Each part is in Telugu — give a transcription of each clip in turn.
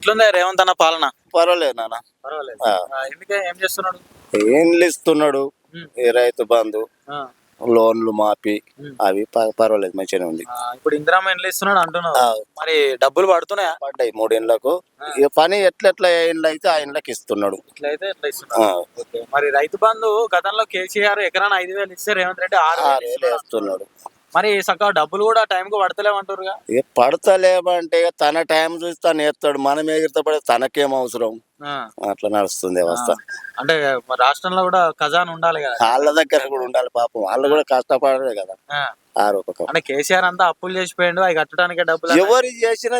ఎట్లుంది రేవంత్ అన్న పాలన? పర్వాలేదు నాన్న. పర్వాలేదు. ఆ. ఎందుకే ఏం చేస్తున్నాడు? ఏండ్లు ఇస్తున్నాడు. ఉమ్, ఈ రైతు బంధు, ఆ, లోన్లు మాఫీ, ఉమ్. అవి పర్వాలేదు, మంచిగానే ఉంది. ఇప్పుడు ఇందిరామ ఇండ్లు ఇస్తున్నాడు అంటున్నావు. ఆ, మరి డబ్బులు పడుతున్నాయా? పడ్డాయి 3 ఇండ్లకు. ఆ. ఇక పని ఎట్లా ఇండ్లు అయితే ఆ ఇండ్లకి ఇస్తున్నాడు. ఇట్లయితే ఇట్లా ఇస్తున్నాడు. ఆ, ఓకే. మరి రైతు బంధు గతంలో కేసీఆర్ ఎకరాన 5,000 ఇస్తే రేవంత్ రెడ్డి 6,000 6,000 ఇస్తున్నాడు వేస్తున్నాడు. మరి చక్కగా డబ్బులు కూడా టైంకు పడతలేమంటారుగా? ఇక పడతలేమంటే ఇక తన టైం చూసి తను ఎత్తాడు, మనం ఎగిరితే పడితే తనకేం అవసరం. ఆ, అట్లా నడుస్తుంది వ్యవస్థ. అంటే మరి రాష్ట్రంలో కూడా ఖజానా ఉండాలి కదా. వాళ్ళ దగ్గర కూడా ఉండాలి పాపం, వాళ్ళు కూడా కష్టపడరు కదా. ఆ, ఆ రూపకం అంటే కేసీఆర్ అంతా అప్పులు చేసిపోయిండు, అవి కట్టడానికే డబ్బులు అన్నాడు. ఎవరు చేసినా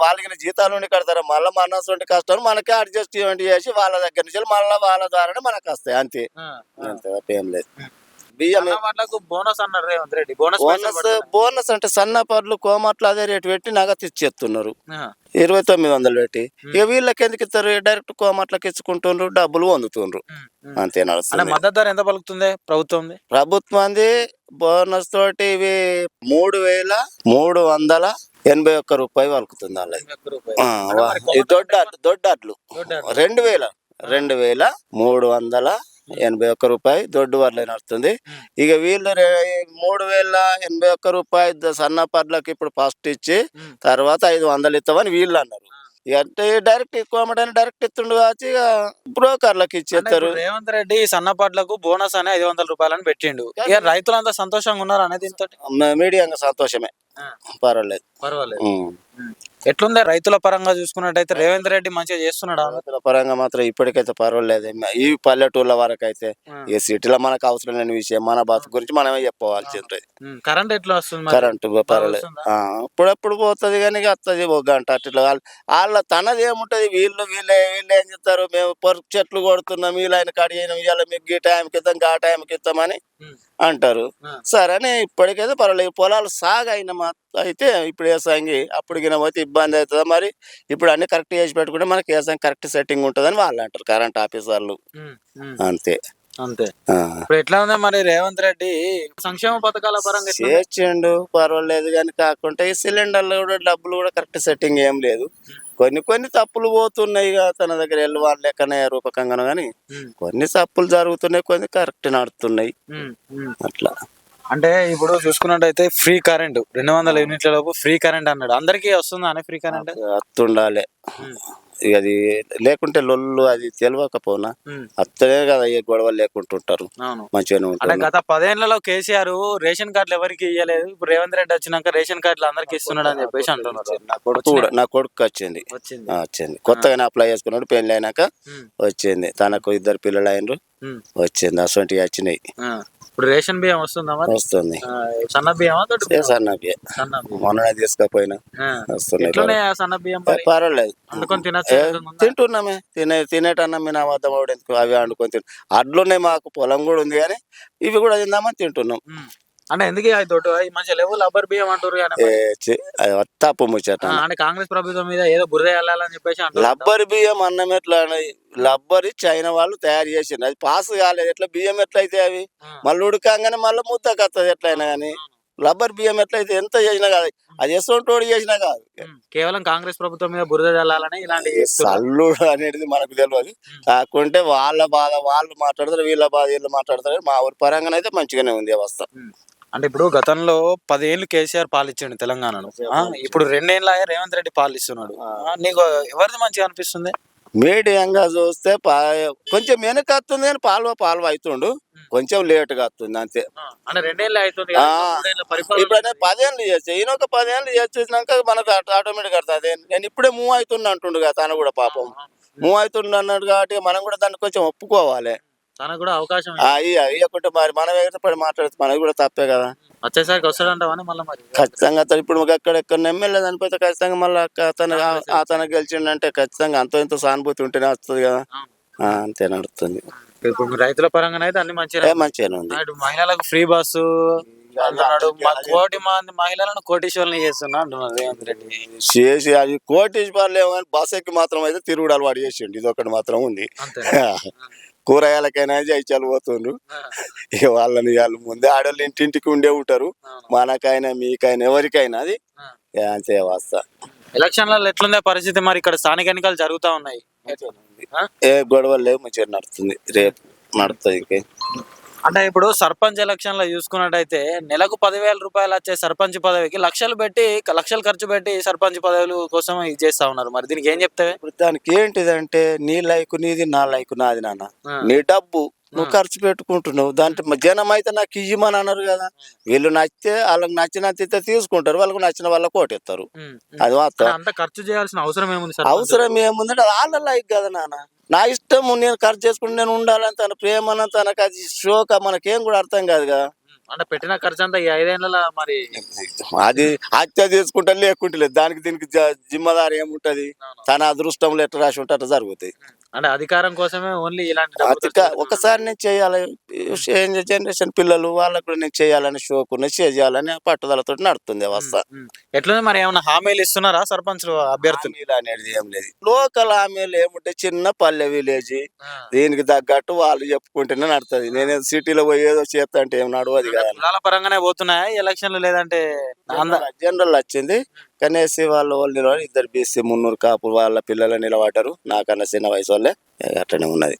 వాళ్ళకి జీతాలు ఉండి కడతారా, మళ్ళీ మనసు కష్టం మనకే అడ్జస్ట్మెంట్ చేసి వాళ్ళ దగ్గర నుంచి మళ్ళీ వాళ్ళ ద్వారానే మనకు వస్తాయి, అంతే. ఆ, ఆ. అంతే తప్ప ఏం లేదు. బియ్యం సన్న వాళ్ళకు బోనస్ అన్నారు రేవంత్ రెడ్డి. బోనస్ బోనస్ అంటే సన్నపర్లు కోమట్లు అదే రేటు పెట్టి నగదు ఇచ్చేస్తున్నారు, 2,900 పెట్టి. ఇక వీళ్ళకి ఎందుకు ఇస్తారు? డైరెక్ట్ కోమట్లకి ఇచ్చుకుంటుండ్రు, డబ్బులు పొందుతుండ్రు, అంతే అంటే నడుస్తుంది. మద్దతు ధర ఎంత పలుకుతుంది ప్రభుత్వం? ప్రభుత్వంది బోనస్ తోటి ఇవి 3,381 రూపాయలు పలుకుతుంది వాళ్ళది. దొడ్డట్లు 2,381 రూపాయలు దొడ్డు వరలే నడుస్తుంది. ఇక వీళ్ళు 3,081 రూపాయలు సన్నపర్లకు ఇప్పుడు ఫస్ట్ ఇచ్చి తర్వాత 500 ఇస్తామని వీళ్ళు అన్నారు. ఇక అంటే డైరెక్ట్ ఎక్కువ డైరెక్ట్ ఇస్తుండు కావచ్చు, ఇక బ్రోకర్లకు ఇచ్చేస్తారు. రేవంత్ రెడ్డి సన్నపాట్లకు బోనస్ అని 500 రూపాయలని పెట్టిండు. ఇక రైతులంతా సంతోషంగా ఉన్నారు అనేది మీడియంగా సంతోషమే, పర్వాలేదు. ఎట్లుంది రైతుల పరంగా చూసుకున్నట్టయితే రేవంత్ రెడ్డి మంచిగా చేస్తున్నాడు? రైతుల పరంగా మాత్రం ఇప్పటికైతే పర్వాలేదు. ఈ పల్లెటూళ్ళ వరకు అయితే, ఈ సిటీలో మనకు అవసరం లేని విషయం, మన బతుకు గురించి మనమే చెప్పుకోవాల్సి ఉంటుంది. కరెంట్ ఎట్లా వస్తుంది? కరెంటు పర్వాలేదు, అప్పుడప్పుడు పోతుంది కానీ వస్తుంది 1 గంట అట్లా. వాళ్ళ తనది ఏముంటది, వీళ్ళు ఏం చెప్తారు, మేము పొరుగు చెట్లు కొడుతున్నాం, వీళ్ళు ఆయన కడిగినాం, ఇవాళ మీకు ఈ టైంకి ఇద్దాం ఆ టైంకి ఇద్దామని అంటారు. సరే అని ఇప్పటికైతే పర్వాలేదు. పొలాలు సాగైన అయితే ఇప్పుడు వేసాంగి, అప్పుడు గిన పోతే ఇబ్బంది అవుతుందా మరి. ఇప్పుడు అన్ని కరెక్ట్ చేసి పెట్టుకుంటే మనకి వేసాం కరెక్ట్ సెట్టింగ్ ఉంటుందని వాళ్ళు అంటారు, కరెంట్ ఆఫీసర్లు. అంతే అంతే. ఇప్పుడు ఎట్లా ఉంది మరి రేవంత్ రెడ్డి సంక్షేమ పథకాల పరంగా చేసిండు, పర్వాలేదు. కానీ కాకుంటే ఈ సిలిండర్లు కూడా డబ్బులు కూడా కరెక్ట్ సెట్టింగ్ ఏం లేదు. కొన్ని తప్పులు పోతున్నాయి తన దగ్గర వాళ్ళు లెక్కనే రూపకంగా, కానీ కొన్ని తప్పులు జరుగుతున్నాయి, కొన్ని కరెక్ట్ నడుతున్నాయి అట్లా. అంటే ఇప్పుడు చూసుకున్నట్టయితే ఫ్రీ కరెంట్ 200 యూనిట్ల లోపు ఫ్రీ కరెంట్ అన్నాడు. అందరికీ వస్తుందా అనే ఫ్రీ కరెంట్? అత్తుండాలి. ఇక అది లేకుంటే లొల్లు అది తెలియకపోనా అత్తనే కదా, ఏ గొడవలు లేకుంటుంటారు, మంచిగానే ఉంటారు. గత 10 ఏళ్లలో కేసీఆర్ రేషన్ కార్డులు ఎవరికి ఇవ్వలేదు, ఇప్పుడు రేవంత్ రెడ్డి వచ్చినాక రేషన్ కార్డులు అందరికి ఇస్తున్నాడు అని చెప్పేసి అంటున్నారు. నా కొడుకు వచ్చింది కొత్తగానే అప్లై చేసుకున్నాడు, పెళ్లి అయినాక వచ్చింది. తనకు 2 పిల్లలు అయినరు, వచ్చింది. అసలు వచ్చినాయి. ఇప్పుడు రేషన్ బియ్యం వస్తుందా? వస్తుంది. సన్న బియ్యం సన్న బియ్యం మొన్ననే తీసుకపోయినా వస్తున్నాయి. సన్న బియ్యం పర్వాలేదు, తింటున్నామే. తినేటన్నా మీ నా వద్ద అవి వండుకొని అడ్లున్నాయి, మాకు పొలం కూడా ఉంది, కానీ ఇవి కూడా తిందామని తింటున్నాం. అంటే ఎందుకు మంచి లెవెల్ లబ్బర్ బియ్యం అంటారు తప్పు ముచ్చట. అంటే కాంగ్రెస్ ప్రభుత్వం మీద ఏదో బురద వెళ్ళాలని చెప్పేసి లబ్బర్ బియ్యం అన్నం ఎట్లా, లబ్బరి చైనా వాళ్ళు తయారు చేసిండ్రు, అది పాస్ కాలేదు. ఎట్లా బియ్యం ఎట్లయితే అవి మళ్ళీ ఉడకంగానే మళ్ళీ ముద్దకు వస్తుంది ఎట్లయినా, కానీ లబ్బర్ బియ్యం ఎట్లయితే ఎంత చేసినా కాదు, అది ఎసోటోడు చేసినా కాదు. కేవలం కాంగ్రెస్ ప్రభుత్వం మీద బురద చల్లాలని ఇలాంటి సల్లుడు అనేది మనకు తెలియదు. కాకుంటే వాళ్ళ బాధ వాళ్ళు మాట్లాడతారు, వీళ్ళ బాధ వీళ్ళు మాట్లాడతారు. మా ఊరి పరంగా అయితే మంచిగానే ఉంది వ్యవస్థ. అంటే ఇప్పుడు గతంలో 10 ఏళ్ళు కేసీఆర్ పాలిచ్చాడు తెలంగాణను, ఇప్పుడు 2 ఏళ్ళ రేవంత్ రెడ్డి పాలిస్తున్నాడు. నీకు ఎవరిది మంచిగా అనిపిస్తుంది? మీడియంగా చూస్తే కొంచెం వెనక వస్తుంది, కానీ పాలు అవుతుండు, కొంచెం లేటుగా వస్తుంది, అంతే. అంటే 2 ఏళ్ళు అవుతుంది. ఇప్పుడు 10 ఏళ్ళు చేస్తే ఈయన ఒక 10 ఏళ్ళు చేసేసినాక మనకు ఆటోమేటిక్ వస్తుంది. నేను ఇప్పుడే మూవ్ అవుతున్నా అంటుండు కదా, తను కూడా పాపం మూవ్ అవుతుండ అన్నాడు కాబట్టి మనం కూడా దాన్ని కొంచెం ఒప్పుకోవాలి. తనకు కూడా అవకాశం ఇవ్వకుంటే మరి మనం ఎగరపడి మాట్లాడితే మనది కూడా తప్పే కదా. వచ్చేసరికి వస్తాడంటావని మళ్ళీ మరి ఖచ్చితంగా ఇప్పుడు ఎక్కడెక్కడ ఎమ్మెల్యే చనిపోతే ఖచ్చితంగా మళ్ళీ అతను గెలిచిండంటే ఖచ్చితంగా అంత ఇంత సానుభూతి ఉంటేనే వస్తుంది కదా, అంతే నడుస్తుంది. ఇప్పుడు రైతుల పరంగా అయితే అన్ని మంచిగానే ఉంది. మహిళలకు ఫ్రీ బస్సు అంటున్నాడు, 1,00,00,000 మంది మహిళలను కోటీశ్వరులను చేస్తున్నా అంటున్నారు రేవంత్ రెడ్డి. చేసి అది కోటీశ్వర్లు ఏమో, బస్ ఎక్కి మాత్రం అయితే తిరుగుడు అలవాటు చేసిండు, ఇది ఒకటి మాత్రం ఉంది. కూరగాయలకైనా జైచాలు పోతుండ్రు, ఇక వాళ్ళని వాళ్ళు ముందే ఆడవాళ్ళు ఇంటింటికి ఉండే ఉంటారు, మనకైనా మీకైనా ఎవరికైనా అది అంతే వస్తా. ఎలక్షన్లలో ఎట్లుందే పరిస్థితి మరి? ఇక్కడ స్థానిక ఎన్నికలు జరుగుతూ ఉన్నాయి. ఆ? ఏ గొడవలు లేవు, మంచిగా నడుస్తుంది. రేపు నడుస్తుంది ఇంకే. అంటే ఇప్పుడు సర్పంచ్ ఎలక్షన్లో చూసుకున్నట్టయితే నెలకు 10,000 రూపాయలు వచ్చే సర్పంచ్ పదవికి లక్షలు ఖర్చు పెట్టి సర్పంచ్ పదవుల కోసం ఇది చేస్తా ఉన్నారు. మరి దీనికి ఏం చెప్తావే? ఇప్పుడు దానికి ఏంటిదంటే నీ లైక్ నీది, నా లైక్ నాది నాన్న. నీ డబ్బు నువ్వు ఖర్చు పెట్టుకుంటున్నావు, దాంట్లో జనం అయితే నాకు ఇయ్యమని అన్నారు కదా. వీళ్ళు నచ్చితే వాళ్ళకి నచ్చినంత తీసుకుంటారు, వాళ్ళకు నచ్చిన వాళ్ళకి ఓటేస్తారు. అది మాత్రం అంత ఖర్చు చేయాల్సిన అవసరం ఏముంది? అవసరం ఏముందంటే అది వాళ్ళ లైక్ కదా నాన్న. నా ఇష్టం, నేను ఖర్చు చేసుకుంటే నేను ఉండాలని తన ప్రేమన తనకు అది షోక మనకేం కూడా అర్థం కాదు కదా. అంటే పెట్టిన ఖర్చు అంతా ఈ 5 ఏళ్ళ మరి అది హత్య చేసుకుంటా లేకుంటలేదు, దానికి దీనికి జిమ్మదారి ఏముంటది. తన అదృష్టంలో ఎట్లా రాసి ఉంటే అట్లా జరుగుతాయి. అంటే అధికారం కోసమే ఓన్లీ ఇలాంటి ఒకసారి నేను చేయాలి, జనరేషన్ పిల్లలు వాళ్ళకు కూడా నేను చేయాలని షోకు చేయాలని పట్టుదలతో నడుతుంది వ్యవస్థ. ఎట్లుంది మరి? ఏమైనా హామీలు ఇస్తున్నారా సర్పంచ్లు అభ్యర్థులు? హామీలు అనేది ఏం లేదు. లోకల్ హామీలు ఏముంటే చిన్న పల్లె విలేజ్, దీనికి తగ్గట్టు వాళ్ళు చెప్పుకుంటేనే నడుతుంది. నేను సిటీలో పోయి ఏదో చేస్తా అంటే ఏం నడవదు కదా. కులాల పరంగానే పోతున్నాయా ఎలక్షన్లు? లేదంటే జనరల్ వచ్చింది కనేసి వాళ్ళు నిలబడి 2 బీసీ 300 కాపు వాళ్ళ పిల్లలు నిలబడ్డారు. నాకన్నా చిన్న వయసు వాళ్ళే. అట్లనే ఉన్నది.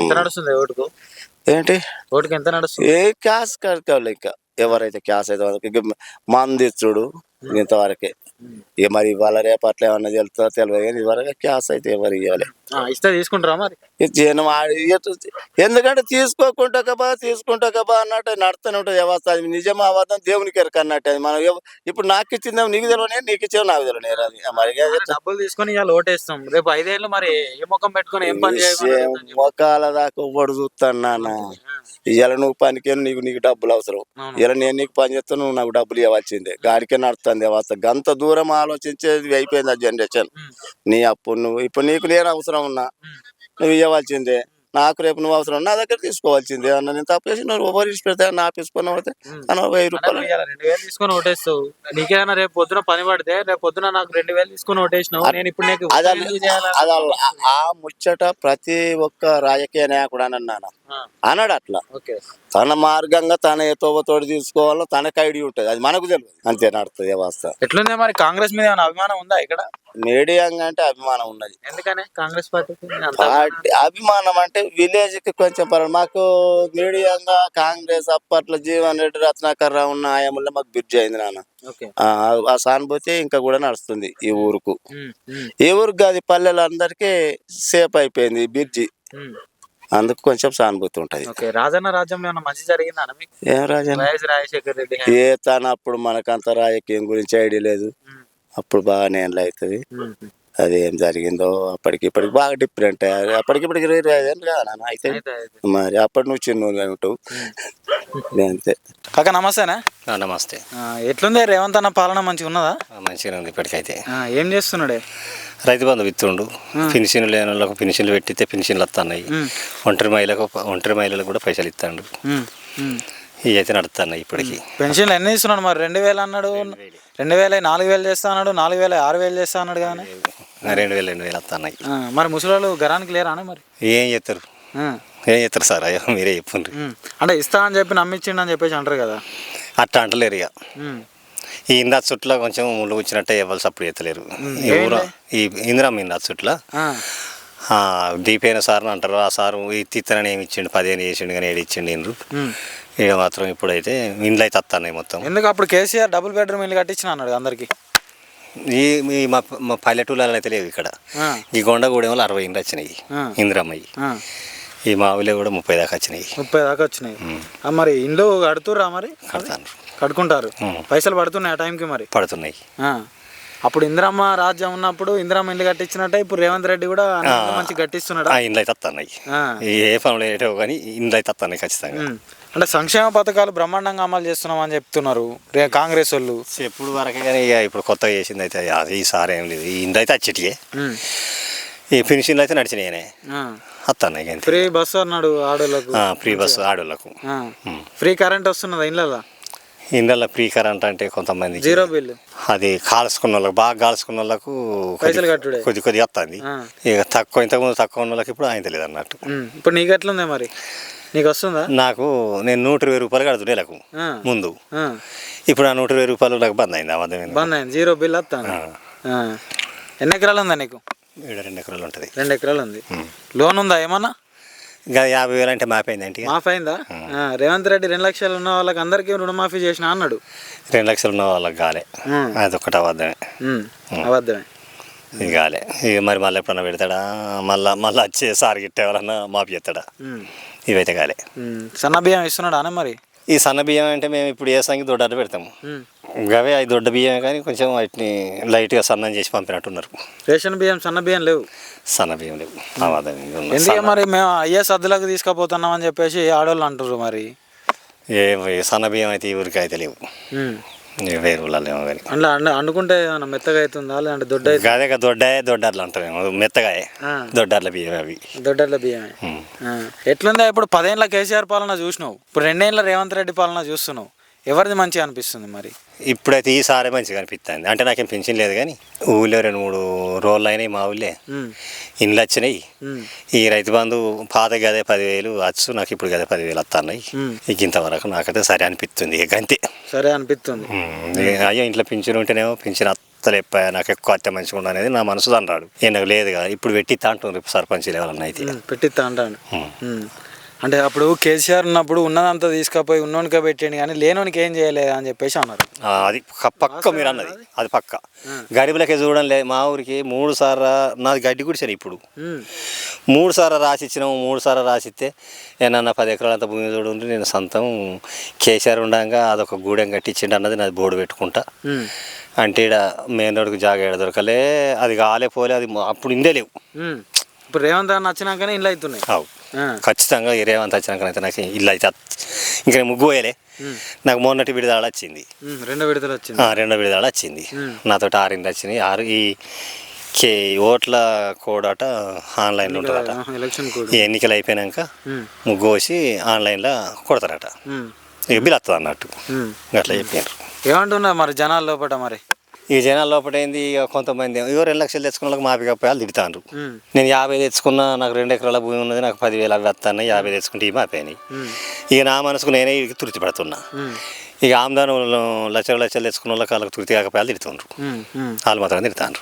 ఎంత నడుస్తుంది ఓటుకు? ఏంటి ఓటుకు ఎంత నడుస్తుంది? ఏ క్యాష్ కట్టుకోవాలి. ఇంకా ఎవరైతే క్యాష్ అయితే వాళ్ళకి మంది ఇచ్చుడు ఇంతవరకే. ఇక మరి ఇవాళ రేపట్ల ఏమన్నా తెలుస్తుందో తెలియదు, కానీ ఇదివరకు క్యాష్ అయితే ఎవరు ఇవ్వాలి. ఇస్తే తీసుకుంటారా మరి? జనం ఎందుకంటే తీసుకుంటా బా అన్నట్టు నడుతూనే ఉంటుంది వ్యవస్థ. అది నిజం అబద్ధం దేవునికి ఎరక అన్నట్టు. అది మనం ఇప్పుడు నాకు ఇచ్చిందేమో నీకు తెలియనే, నీకు ఇచ్చేమో నాకు తెలియదు. అది మరి డబ్బులు తీసుకొని ఇవాళ ఓటేస్తాం, రేపు 5 ఏళ్ళు మరి ఏ ముఖం పెట్టుకొని ఏం పని చేయాలి? మొఖాల దాకా ఒడు చూస్తాను నాన్న. ఇవాళ నువ్వు పనికి నీకు డబ్బులు అవసరం. ఇలా నేను నీకు పని చేస్తాను, నువ్వు నాకు డబ్బులు ఇవ్వాల్సిందే. గాడికే నడుస్తుంది వ్యవస్థ. గంత దూరం ఆలోచించేది అయిపోయింది ఆ జనరేషన్. నీ అప్పుడు నువ్వు ఇప్పుడు నీకు నేను అవసరం ఉన్నా నువ్వు ఇవ్వాల్సిందే, నాకు రేపు నువ్వు అవసరం నా దగ్గర తీసుకోవాల్సిందే. అన్న నేను తప్పేసి నువ్వు ఎవరు ఇచ్చి పెడతా నా తీసుకుని పోతే 1000 రూపాయలు 2,000 తీసుకొని ఓటేస్తావు. నీకేమైనా రేపు పొద్దున పని పడితే రేపు పొద్దున నాకు 2,000 తీసుకొని ఓటేసినావు, నేను ఇప్పుడు నీకు ఆ ముచ్చట ప్రతి ఒక్క రాజకీయ నాయకుడు అన్నాను అన్నాడు. అట్లా తన మార్గంగా తన తోటి తీసుకోవాలో తనకు ఐడియా ఉంటుంది, అది మనకు తెలియదు. అంతే నడుతుంది వ్యవస్థ. ఎట్లుంది మరి? కాంగ్రెస్ మీద ఏమైనా అభిమానం ఉందా ఇక్కడ? మీడియంగా అంటే అభిమానం ఉన్నది. ఎందుకని కాంగ్రెస్ పార్టీ అభిమానం అంటే విలేజ్ కి కొంచెం మాకు మీడియంగా కాంగ్రెస్ అప్పట్లో జీవన్ రెడ్డి, రత్నాకర్ రావు ఉన్న ఆయాముల్లో మాకు బ్రిడ్జ్ అయింది నాన్న. ఆ సానుభూతి ఇంకా కూడా నడుస్తుంది ఈ ఊరుకు. ఈ ఊరికి కాదు, పల్లెలందరికీ సేఫ్ అయిపోయింది బ్రిడ్జి. అందుకు కొంచెం సానుభూతి ఉంటది. రాజన్న రాజ్యం ఏమన్నా మంచి జరిగిందా? ఏం రాజన్న? రాజశేఖర్ రెడ్డి ఏ తనప్పుడు మనకంత రాజకీయం గురించి ఐడియా లేదు. అప్పుడు బాగానే అవుతుంది. అది ఏం జరిగిందో అప్పటికి ఇప్పటికి బాగా డిఫరెంట్. అప్పటికిప్పటికి 25 ఏళ్ళు కదా నాన్న అయితే. మరి అప్పటి నువ్వు చిన్న ఉంటావు అంతే. కాక నమస్తేనా? నమస్తే. ఎట్లుంది రేవంత్ అన్న పాలన? మంచిగా ఉన్నదా? మంచిగా ఉంది ఇప్పటికైతే. ఏం చేస్తున్నాడే? రైతు బంధు విత్తుండు, పెన్షన్లు లేని వాళ్ళకు పెన్షన్లు పెట్టితే పెన్షన్లు వస్తున్నాయి. ఒంటరి మహిళలకు కూడా పైసలు ఇస్తాడు. ఇవి అయితే నడుస్తున్నాయి ఇప్పటికి. పెన్షన్లు ఎన్ని ఇస్తున్నాడు మరి? 2,000 అన్నాడు, 2,000 4,000 చేస్తా అన్నాడు, 4,000 6,000 చేస్తా అన్నాడు కానీ 2,000 వస్తున్నాయి. మరి ముసలి వాళ్ళు గరానికి లేరా మరి? ఏం చేస్తారు సార్? అయ్యో మీరే చెప్పండి. అంటే ఇస్తా అని చెప్పి నమ్మించిండు అని చెప్పేసి అంటారు కదా. అట్లా అంటలేరు. ఇక ఈ ఇందా చుట్ల కొంచెం ముళ్ళు వచ్చినట్టే ఇవ్వాలి, సప్పుడు చేస్తలేరు. ఈ ఇందిరమ్మ ఇందా చుట్ల దీపైన సార్ అంటారు. ఆ సారు ఇత్తనని ఏమి ఇచ్చిండు, 15 చేసిండు కానీ 7 ఇచ్చిండు ఇండ్రు. ఇక మాత్రం ఇప్పుడైతే ఇండ్లు అయితే వస్తున్నాయి మొత్తం. ఎందుకు అప్పుడు కేసీఆర్ డబుల్ బెడ్రూమ్ ఇల్లు కట్టించిన అన్నాడు అందరికి. మా పల్లెటూళ్ళలో అయితే లేవు. ఇక్కడ ఈ గొండగూడెం 60 ఇండ్లు వచ్చినాయి ఇందిరమ్మయ్యి. ఈ మా ఊళ్ళో కూడా 30 దాకా వచ్చినాయి. 30 దాకా వచ్చినాయి. మరి ఇండ్లు కడుతుర్రా? మరి కట్టుకుంటారు. పైసలు పడుతున్నాయి ఆ టైంకి? మరి పడుతున్నాయి. అప్పుడు ఇందిరమ్మ రాజ్యం ఉన్నప్పుడు ఇందిరమ్మ ఇల్లు కట్టించినట్టే ఇప్పుడు రేవంత్ రెడ్డి కూడా మంచి కట్టిస్తున్నాడు. ఇండ్లు అయితే వస్తున్నాయి. ఏ పనులు ఏటో కానీ ఇండ్లు అయితే వస్తున్నాయి ఖచ్చితంగా. అంటే సంక్షేమ పథకాలు బ్రహ్మాండంగా అమలు చేస్తున్నాం అని చెప్తున్నారు కాంగ్రెస్ వాళ్ళు. ఎప్పుడు వరకే కానీ ఇప్పుడు కొత్తగా చేసింది అయితే ఈసారి ఏం లేదు. ఈ ఇండ్లు అయితే వచ్చేటియే, ఈ పెన్షన్లు అయితే నడిచినాయనే వస్తున్నాయి. ఫ్రీ బస్సు అన్నాడు ఆడోళ్ళకు. ఫ్రీ బస్సు ఆడోళ్ళకు. ఫ్రీ కరెంట్ వస్తున్నదా ఇళ్ళల్లో? ఇండ్లలో ఫ్రీ కరెంట్ అంటే కొంతమంది 0 బిల్లు. అది కాల్చుకున్న వాళ్ళకి, బాగా కాల్చుకున్న వాళ్ళకు కొద్దిగా వస్తుంది. ఇక తక్కువ, ఇంతకుముందు తక్కువ ఉన్న వాళ్ళకి ఇప్పుడు ఆయన లేదు అన్నట్టు. ఇప్పుడు నీకు ఎట్లుంది మరి? నీకు వస్తుందా? నేను 120 రూపాయలు కడుతుండే నెలకు ముందు. ఇప్పుడు ఆ 120 రూపాయలు నాకు బంద్ అయింది. బంద్ అయింది. 0 బిల్ వస్తాను. ఎన్ని ఎకరాలు ఉందా నీకు? 2 ఎకరాలు ఉంటుంది. 2 ఎకరాలు ఉంది. లోన్ ఉందా ఏమన్నా? ఇంకా 50,000 అంటే మాపైందంటే మాఫ్ అయిందా? రేవంత్ రెడ్డి 2 లక్షలు ఉన్న వాళ్ళకి అందరికీ రుణమాఫీ చేసిన అన్నాడు. 2 లక్షలు ఉన్న వాళ్ళకి కాలే, అదొక్కటి అబద్ధమే. అబద్ధమే ఇది కాలే. ఇక మరి మళ్ళీ ఎప్పుడన్నా పెడతాడా, మళ్ళీ వచ్చే సార్ గిట్టే ఎవరన్నా మాఫీ చేస్తాడా? ఇవైతే కాలే. సన్న బియ్యం ఇస్తున్నాడా అన్న మరి? ఈ సన్న బియ్యం అంటే మేము ఇప్పుడు ఏ సంగతి దొడ్డ పెడతాము, అవే 5 దొడ్డ బియ్యమే, కానీ కొంచెం వాటిని లైట్గా సన్నం చేసి పంపినట్టున్నారు. రేషన్ బియ్యం సన్న బియ్యం లేవు? సన్న బియ్యం లేవు. ఎందుకు మరి? మేము అయ్యే సద్దులకు తీసుకుపోతున్నాం అని చెప్పేసి ఆడవాళ్ళు అంటారు. మరి ఏ సన్న బియ్యం అయితే ఈ ఊరికి అయితే లేవు, వేరు ఊళ్ళో కానీ. అందులో అనుకుంటే మెత్తగా అవుతుందా లేదంటే దొడ్డ? అదే దొడ్డర్లు అంటారేమో, మెత్తగాయ దొడ్డర్ల బియ్యం అవి. దొడ్డర్ల బియ్యమే. ఎట్లుందా ఇప్పుడు? 10 ఏళ్ళ కేసీఆర్ పాలన చూసినావు, ఇప్పుడు 2 ఏళ్ళ రేవంత్ రెడ్డి పాలన చూస్తున్నావు. ఎవరిది మంచిగా అనిపిస్తుంది మరి? ఇప్పుడైతే ఈసారి మంచిగా అనిపిస్తుంది. అంటే నాకేం పెన్షన్ లేదు, కానీ ఊళ్ళో 2-3 రోజులు అయినాయి. మా ఊళ్ళే ఇండ్లు వచ్చినాయి. ఈ రైతు బంధు పాత గదే 10,000 వచ్చు, నాకు ఇప్పుడు గదే 10,000 వస్తున్నాయి. ఇక ఇంతవరకు నాకైతే సరే అనిపిస్తుంది. ఇక అంతే, సరే అనిపిస్తుంది. అయ్యో ఇంట్లో పింఛన్ ఉంటేనేమో పింఛన్ అత్తలేపా, నాకు ఎక్కువ అత్తే మంచిగా ఉండ అనేది నా మనసు అన్నాడు. నాకు లేదు కదా, ఇప్పుడు పెట్టిస్తా అంటున్నారు సర్పంచ్ లెవెల్ అయితే. పెట్టిస్తా అంటాడు. అంటే అప్పుడు కేసీఆర్ ఉన్నప్పుడు ఉన్నదంతా తీసుకపోయి ఉన్నోనికే పెట్టండి, కానీ లేనోనికి ఏం చేయలేదు అని చెప్పేసి అన్నారు. అది పక్క మీరు అన్నది, అది పక్క. గడిపులకే చూడంలే, మా ఊరికి 3 సార్లు నాది గడ్డి గుడిసాను. ఇప్పుడు 3 సార్లు రాసిచ్చినాము. 3 సార్లు రాసిస్తే ఏమన్నా 10 ఎకరాలు అంత భూమి చూడండి, నేను సొంతం కేసీఆర్ ఉండగా అదొక గూడెం కట్టించిండు అన్నది నాది బోర్డు పెట్టుకుంటా. అంటే ఇక్కడ మెయిన్ రోడ్డుకి జాగా ఏడ దొరకలే, అది కాలే పోలే, అది అప్పుడు ఇండే లేవు. ఇప్పుడు రేవంత్ అన్న వచ్చినాకనే ఇల్లు అవుతున్నాయి. ఖచ్చితంగా ఈ రేవంత్ వచ్చినాకనైతే నాకు ఇల్లు అయితే ఇంకా ముగ్గు పోయలే. నాకు మొన్నటి విడుదల వచ్చింది, 2 విడుదల వచ్చింది. 2 విడుదల వచ్చింది. నాతో 6 ఇండ్లు వచ్చినాయి. 6 ఈ ఓట్ల కోడ్ అట ఆన్లైన్లో ఉంటుందట. ఈ ఎన్నికలు అయిపోయాక ముగ్గు పోసి ఆన్లైన్లో కొడతారట, ఇక బిల్ వస్తుంది అన్నట్టు. అట్లా చెప్పారు. ఏమంటున్నారు మరి జనాల లోపల? మరి ఈ జనాల లోపల ఏంది, ఇక కొంతమంది 2 లక్షలు తెచ్చుకున్న వాళ్ళకి మాపి కప్పాయాలు తిడతారు. నేను 50 తెచ్చుకున్నా, నాకు 2 ఎకరాల భూమి ఉన్నది, నాకు 10,000 అవి వస్తాయి. 50 తెచ్చుకుంటే ఈ మాపోయినాయి. ఇక నా మనసుకు నేనే తృప్తి పడుతున్నా. ఇక ఆమ్దాను లక్షలు తెచ్చుకున్న వాళ్ళకి వాళ్ళకి తృప్తి కాకపోయాలు తిడుతుండ్రు, వాళ్ళు మాత్రం తిడతారు.